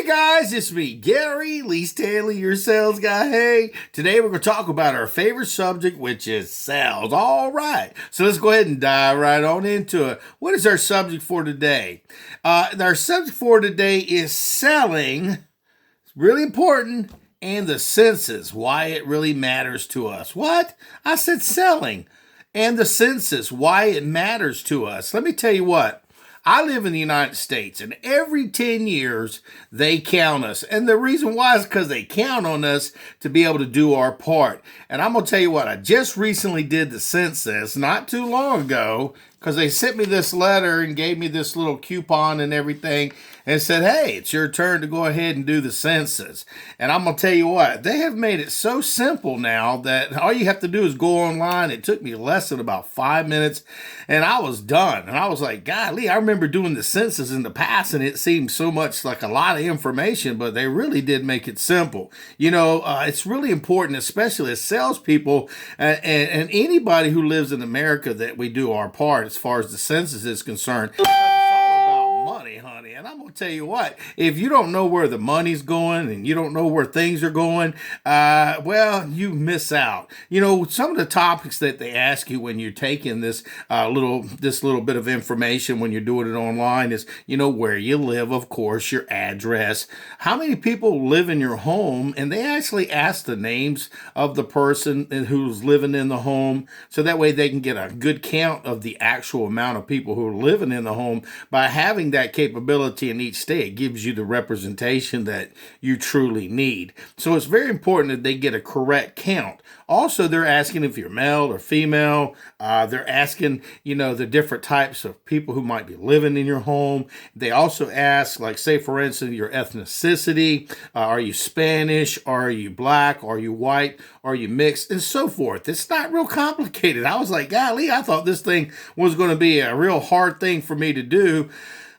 Guys, it's me, Gary Lee Stanley, your sales guy. Hey, today we're going to talk about our favorite subject, which is sales. All right, so let's go ahead and dive right on into it. What is our subject for today? Our subject for today is selling. It's really important. And the census, why it really matters to us. What? I said selling. And the census, why it matters to us. Let me tell you what. I live in the United States, and every 10 years, they count us. And the reason why is because they count on us to be able to do our part. And I'm going to tell you what, I just recently did the census not too long ago, because they sent me this letter and gave me this little coupon and everything and said, hey, it's your turn to go ahead and do the census. And I'm going to tell you what, they have made it so simple now that all you have to do is go online. It took me less than about 5 minutes and I was done. And I was like, golly, I remember doing the census in the past and it seemed so much like a lot of information, but they really did make it simple. You know, it's really important, especially as salespeople and anybody who lives in America, that we do our part as far as the census is concerned. It's all about money, honey. And I'm going to tell you what, if you don't know where the money's going and you don't know where things are going, well, you miss out. You know, some of the topics that they ask you when you're taking this little bit of information when you're doing it online is, you know, where you live, of course, your address, how many people live in your home, and they actually ask the names of the person who's living in the home, so that way they can get a good count of the actual amount of people who are living in the home. By having that capability in each state, it gives you the representation that you truly need. So it's very important that they get a correct count. Also, they're asking if you're male or female. They're asking, you know, the different types of people who might be living in your home. They also ask, like, say, for instance, your ethnicity. Are you Spanish? Are you black? Are you white? Are you mixed? And so forth. It's not real complicated. I was like, golly, I thought this thing was going to be a real hard thing for me to do.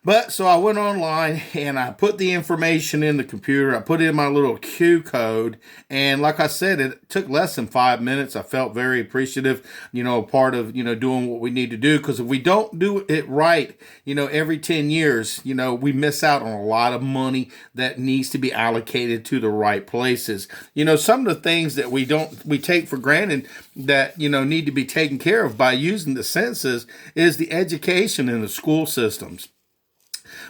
But so I went online and I put the information in the computer. I put in my little Q code. And like I said, it took less than 5 minutes. I felt very appreciative, you know, part of, you know, doing what we need to do. Because if we don't do it right, you know, every 10 years, you know, we miss out on a lot of money that needs to be allocated to the right places. You know, some of the things that we take for granted that, you know, need to be taken care of by using the census is the education in the school systems.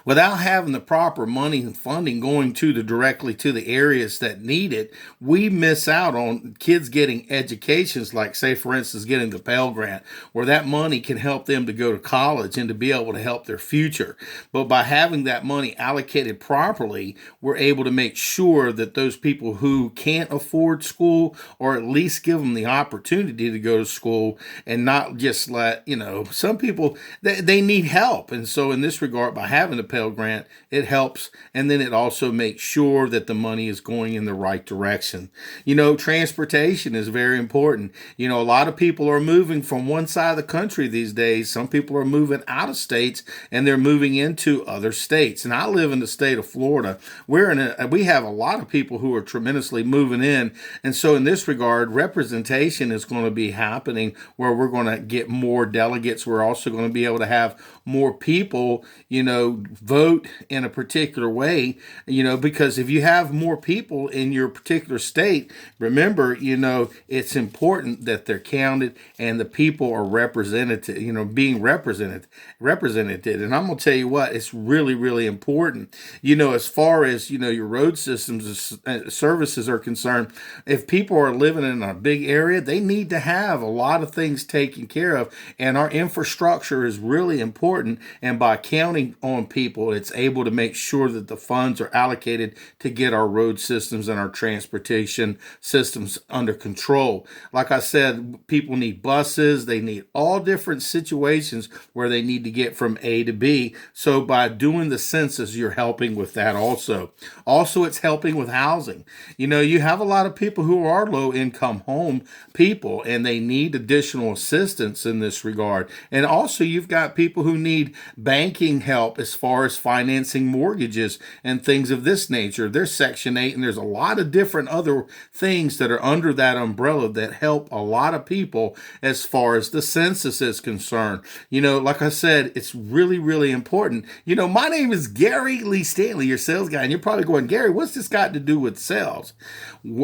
Without having the proper money and funding going directly to the areas that need it, we miss out on kids getting educations, like, say, for instance, getting the Pell Grant, where that money can help them to go to college and to be able to help their future. But by having that money allocated properly, we're able to make sure that those people who can't afford school, or at least give them the opportunity to go to school, and not just let, you know, some people, they need help. And so in this regard, by having the Pell Grant, it helps, and then it also makes sure that the money is going in the right direction. You know, transportation is very important. You know, a lot of people are moving from one side of the country these days. Some people are moving out of states and they're moving into other states. And I live in the state of Florida. We have a lot of people who are tremendously moving in. And so in this regard, representation is going to be happening where we're going to get more delegates. We're also going to be able to have more people, you know, vote in a particular way, you know, because if you have more people in your particular state, remember, you know, it's important that they're counted and the people are represented, you know, being represented. And I'm going to tell you what, it's really, really important, you know, as far as, you know, your road systems services are concerned. If people are living in a big area, they need to have a lot of things taken care of, and our infrastructure is really important. And by counting on people, it's able to make sure that the funds are allocated to get our road systems and our transportation systems under control. Like I said, people need buses. They need all different situations where they need to get from A to B. So by doing the census, you're helping with that also. Also, it's helping with housing. You know, you have a lot of people who are low income home people, and they need additional assistance in this regard. And also, you've got people who need banking help as far far as financing mortgages and things of this nature. There's Section 8, and there's a lot of different other things that are under that umbrella that help a lot of people as far as the census is concerned. Like I said, it's really, really important. My name is Gary Lee Stanley, your sales guy, and you're probably going, Gary, what's this got to do with sales?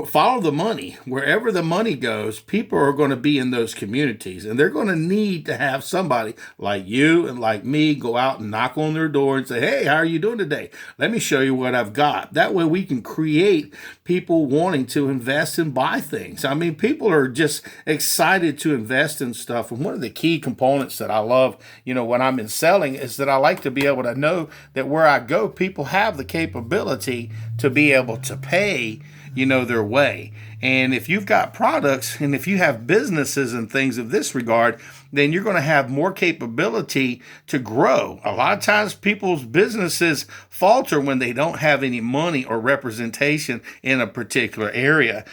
Follow the money. Wherever the money goes, people are going to be in those communities, and they're going to need to have somebody like you and like me go out and knock on their door and say, hey, how are you doing today? Let me show you what I've got. That way we can create people wanting to invest and buy things. I mean, people are just excited to invest in stuff. And one of the key components that I love, when I'm in selling, is that I like to be able to know that where I go, people have the capability to be able to pay their way. And if you've got products and if you have businesses and things of this regard, then you're going to have more capability to grow. A lot of times people's businesses falter when they don't have any money or representation in a particular area.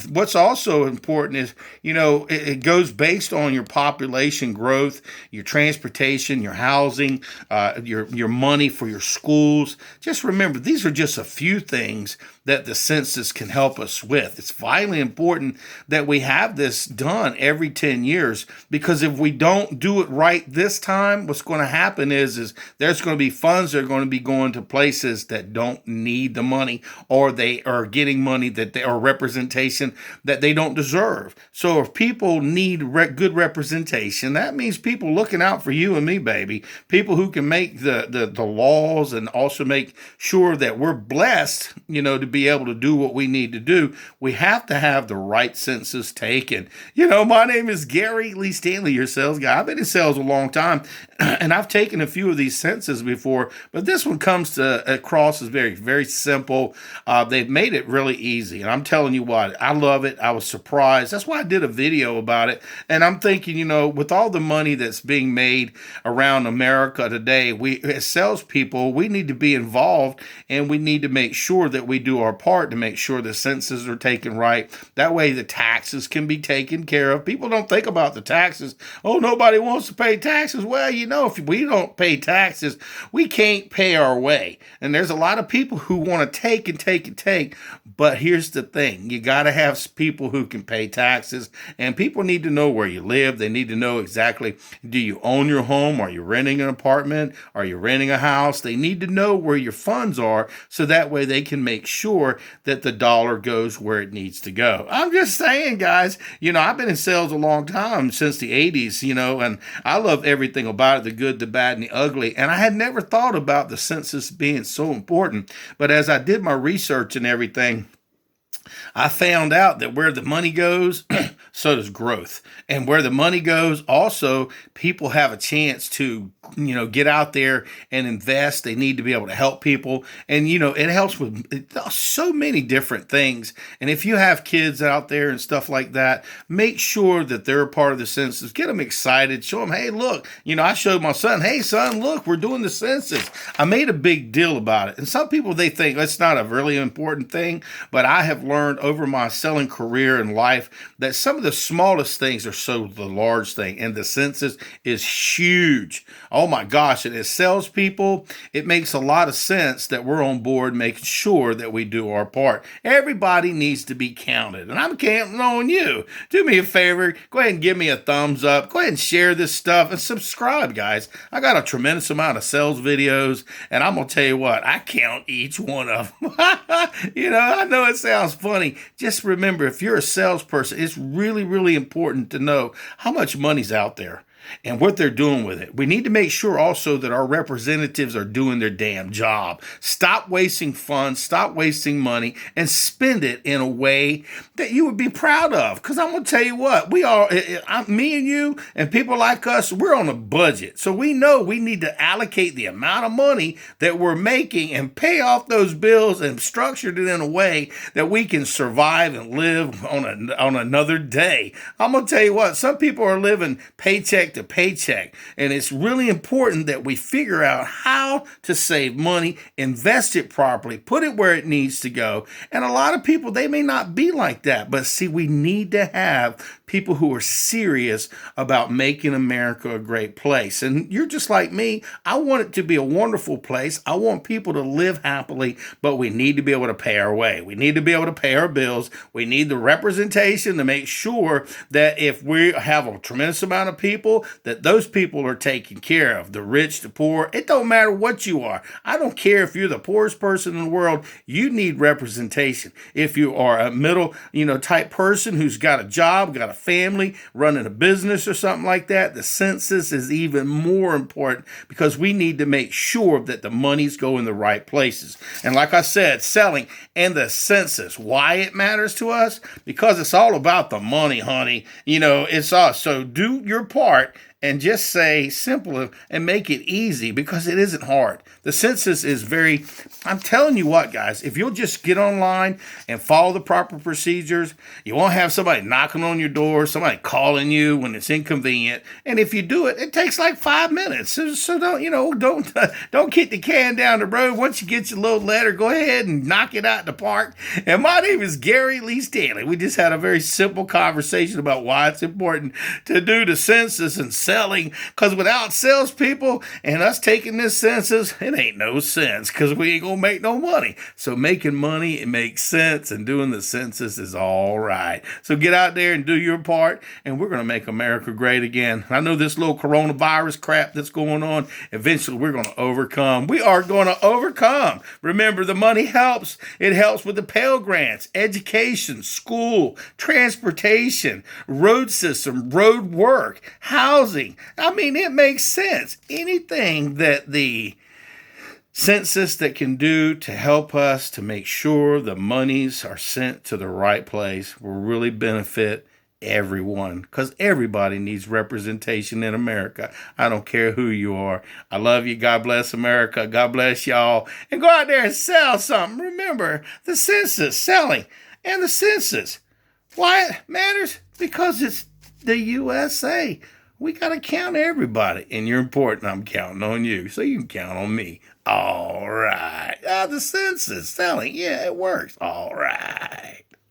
What's also important is, it goes based on your population growth, your transportation, your housing, your money for your schools. Just remember, these are just a few things that the census can help us with. It's vitally important that we have this done every 10 years, because if we don't do it right this time, what's going to happen is there's going to be funds that are going to be going to places that don't need the money, or they are getting money or representation that they don't deserve. So if people need good representation, that means people looking out for you and me, baby. People who can make the laws and also make sure that we're blessed, to be able to do what we need to do. We have to have the right census taken. My name is Gary Lee Stanley, your sales guy. I've been in sales a long time, and I've taken a few of these censuses before, but this one comes across as very, very simple. They've made it really easy, and I'm telling you what, I love it. I was surprised. That's why I did a video about it, and I'm thinking, with all the money that's being made around America today, we as salespeople, we need to be involved, and we need to make sure that we do our part to make sure the censuses are taken right. That way the taxes can be taken care of. People don't think about the taxes. Oh, nobody wants to pay taxes. Well, if we don't pay taxes, we can't pay our way. And there's a lot of people who want to take and take and take. But here's the thing. You got to have people who can pay taxes, and people need to know where you live. They need to know exactly, do you own your home? Are you renting an apartment? Are you renting a house? They need to know where your funds are, so that way they can make sure that the dollar goes where it needs to go. I'm just saying, guys, I've been in sales a long time, since the 80s, and I love everything about it, the good, the bad, and the ugly. And I had never thought about the census being so important. But as I did my research and everything, I found out that where the money goes, so does growth. And where the money goes, also, people have a chance to, get out there and invest. They need to be able to help people. And, it helps with so many different things. And if you have kids out there and stuff like that, make sure that they're a part of the census. Get them excited. Show them, hey, look, I showed my son, hey, son, look, we're doing the census. I made a big deal about it. And some people, they think that's not a really important thing, but I have learned over my selling career and life that some of the smallest things are so the large thing, and the census is huge. Oh my gosh, and as salespeople, it makes a lot of sense that we're on board making sure that we do our part. Everybody needs to be counted, and I'm counting on you. Do me a favor, go ahead and give me a thumbs up. Go ahead and share this stuff and subscribe, guys. I got a tremendous amount of sales videos, and I'm going to tell you what, I count each one of them. I know it sounds funny. Just remember, if you're a salesperson, it's really, really important to know how much money's out there and what they're doing with it. We need to make sure also that our representatives are doing their damn job. Stop wasting funds, stop wasting money, and spend it in a way that you would be proud of. Because I'm going to tell you what, me and you and people like us, we're on a budget. So we know we need to allocate the amount of money that we're making and pay off those bills and structure it in a way that we can survive and live on another day. I'm going to tell you what, some people are living paycheck to paycheck, and it's really important that we figure out how to save money, invest it properly, put it where it needs to go. And a lot of people, they may not be like that, but see, we need to have people who are serious about making America a great place. And you're just like me. I want it to be a wonderful place. I want people to live happily, but we need to be able to pay our way. We need to be able to pay our bills. We need the representation to make sure that if we have a tremendous amount of people, that those people are taken care of. The rich, the poor, it don't matter what you are. I don't care if you're the poorest person in the world, you need representation. If you are a middle, type person who's got a job, got a family, running a business or something like that, the census is even more important because we need to make sure that the monies go in the right places. And like I said, selling and the census, why it matters to us? Because it's all about the money, honey. It's us. So do your part and just say simple and make it easy because it isn't hard. The census is I'm telling you what, guys, if you'll just get online and follow the proper procedures, you won't have somebody knocking on your door, somebody calling you when it's inconvenient. And if you do it, it takes like 5 minutes. So don't kick the can down the road. Once you get your little letter, go ahead and knock it out in the park. And my name is Gary Lee Stanley. We just had a very simple conversation about why it's important to do the census and selling, because without salespeople and us taking this census, it ain't no sense because we ain't gonna make no money. So making money, it makes sense, and doing the census is all right. So get out there and do your part, and we're gonna make America great again. I know this little coronavirus crap that's going on, eventually we're gonna overcome. We are gonna overcome. Remember, the money helps. It helps with the Pell Grants, education, school, transportation, road system, road work, housing. I mean, it makes sense. Anything that the census that can do to help us to make sure the monies are sent to the right place will really benefit everyone, because everybody needs representation in America. I don't care who you are. I love you. God bless America. God bless y'all. And go out there and sell something. Remember, the census, selling, and the census. Why it matters? Because it's the USA. We got to count everybody, and you're important. I'm counting on you, so you can count on me. All right. The census, selling, yeah, it works. All right.